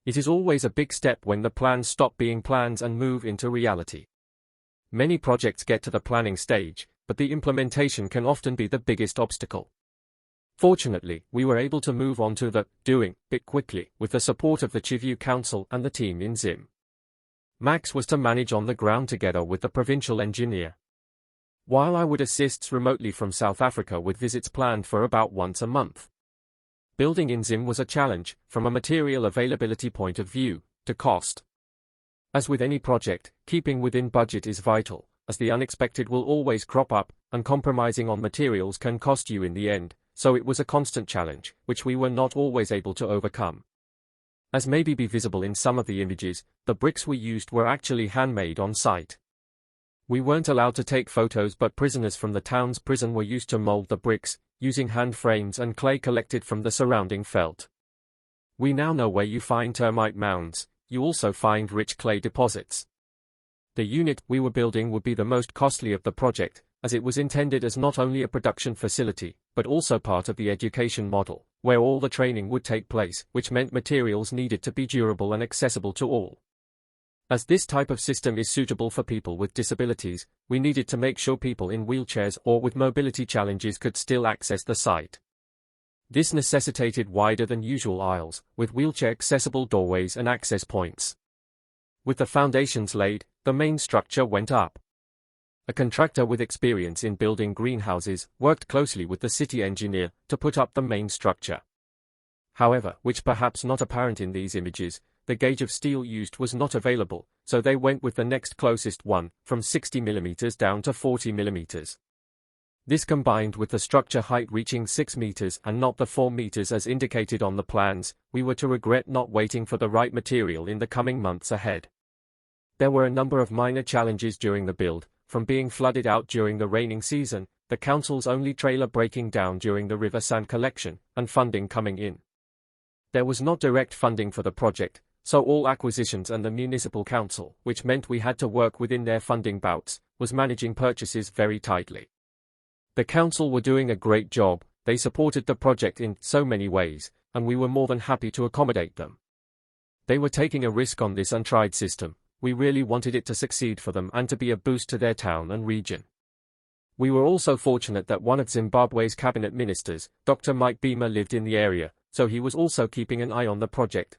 It is always a big step when the plans stop being plans and move into reality. Many projects get to the planning stage, but the implementation can often be the biggest obstacle. Fortunately, we were able to move on to the doing bit quickly with the support of the Chiview Council and the team in Zim. Max was to manage on the ground together with the provincial engineer, while I would assist remotely from South Africa with visits planned for about once a month. Building in Zim was a challenge, from a material availability point of view, to cost. As with any project, keeping within budget is vital, as the unexpected will always crop up, and compromising on materials can cost you in the end, so it was a constant challenge, which we were not always able to overcome. As may be visible in some of the images, the bricks we used were actually handmade on site. We weren't allowed to take photos, but prisoners from the town's prison were used to mold the bricks, using hand frames and clay collected from the surrounding veldt. We now know where you find termite mounds, you also find rich clay deposits. The unit we were building would be the most costly of the project, as it was intended as not only a production facility, but also part of the education model, where all the training would take place, which meant materials needed to be durable and accessible to all. As this type of system is suitable for people with disabilities, we needed to make sure people in wheelchairs or with mobility challenges could still access the site. This necessitated wider than usual aisles, with wheelchair-accessible doorways and access points. With the foundations laid, the main structure went up. A contractor with experience in building greenhouses worked closely with the city engineer to put up the main structure. However, which perhaps not apparent in these images, the gauge of steel used was not available, so they went with the next closest one, from 60 mm down to 40 mm. This combined with the structure height reaching 6 meters and not the 4 meters as indicated on the plans, we were to regret not waiting for the right material in the coming months ahead. There were a number of minor challenges during the build, from being flooded out during the raining season, the council's only trailer breaking down during the river sand collection, and funding coming in. There was not direct funding for the project, so all acquisitions and the municipal council, which meant we had to work within their funding bouts, was managing purchases very tightly. The council were doing a great job, they supported the project in so many ways, and we were more than happy to accommodate them. They were taking a risk on this untried system, we really wanted it to succeed for them and to be a boost to their town and region. We were also fortunate that one of Zimbabwe's cabinet ministers, Dr. Mike Beamer, lived in the area, so he was also keeping an eye on the project,